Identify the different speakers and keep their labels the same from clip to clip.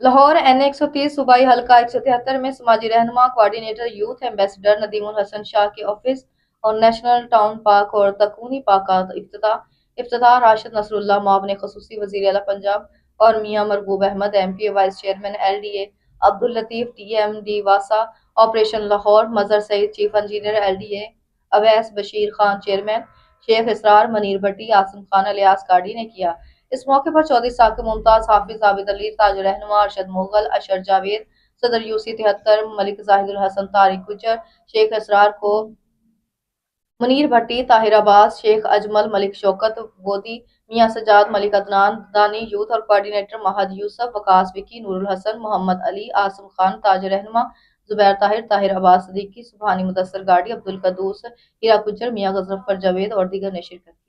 Speaker 1: Lahore N130 सूबाई हल्का 173 में समाजी रहनुमा coordinator youth ambassador Nadeemul Hasan Shah के ऑफिस और नेशनल टाउन पार्क और तकूनी पार्क का इफ्तिताह राशिद नसरुल्लाह मुआविन खुसूसी वज़ीर आला पंजाब और मियां Marghoob Ahmed MP vice chairman LDA Abdul Latif TMD वासा operation Lahore Mazhar Saeed chief engineer LDA Awais Bashir Khan chairman Sheikh Israr Munir Bhatti Asim Khan alias गाड़ी ने किया। इस मौके पर चौधरी साकिब मुमताज हाफिज आबिद अली ताज रहनुमा अरशद मुगल अशर जावेद सदर UC 73 मलिक जाहिदुल हसन तारिक गुजर शेख इसरार को मुनीर भट्टी ताहिर अब्बास शेख अजमल मलिक शौकत बोदी मियां सजाद मलिक अदनान दानी यूथ और कोऑर्डिनेटर महद यूसुफ वकास विकी नूरुल हसन मोहम्मद अली आसिम खान ताज रहनुमा जुबैर ताहिर अब्बास सदीकी सुबहानी मुदस्सर गाड़ी अब्दुल कदूस हीरा गुजर मियां गजफ्फर जावेद और दीगर ने शिरकत की।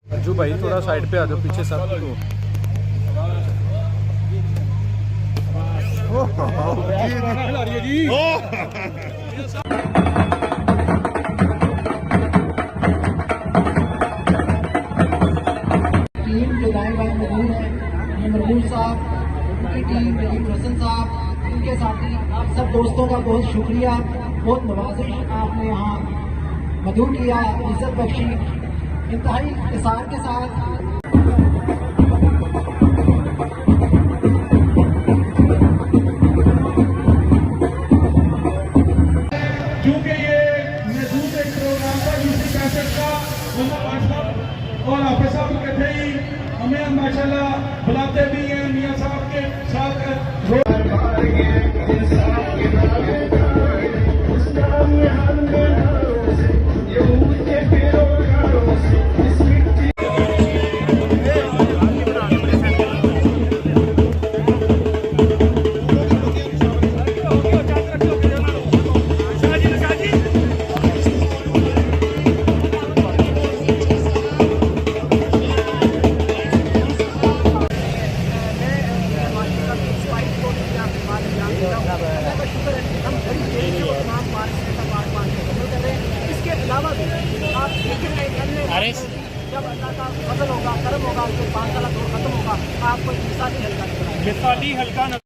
Speaker 2: जो भाई थोड़ा साइड पे आ जाओ पीछे सब को।
Speaker 3: टीम जो दाएं बाएं मौजूद है, ये मरबूल साहब, उनकी टीम नदीमुल हसन साहब, उनके साथी सब दोस्तों का बहुत शुक्रिया, बहुत नवाजिश आपने यहाँ मदू किया, इज्जत बख्शी, इंतहाई इसार के साथ।
Speaker 4: क्योंकि ये महसूस एक प्रोग्राम था UC 65 का और हाफिज साहब इकट्ठे ही हमें माशाल्लाह बुलाते भी हैं मियां साहब के साथ।
Speaker 3: इसके अलावा भी आप देख रहे हैं जब अल्लाह का फजल होगा करम होगा तो 5 साल दौर खत्म होगा आपको मिसाली हल्का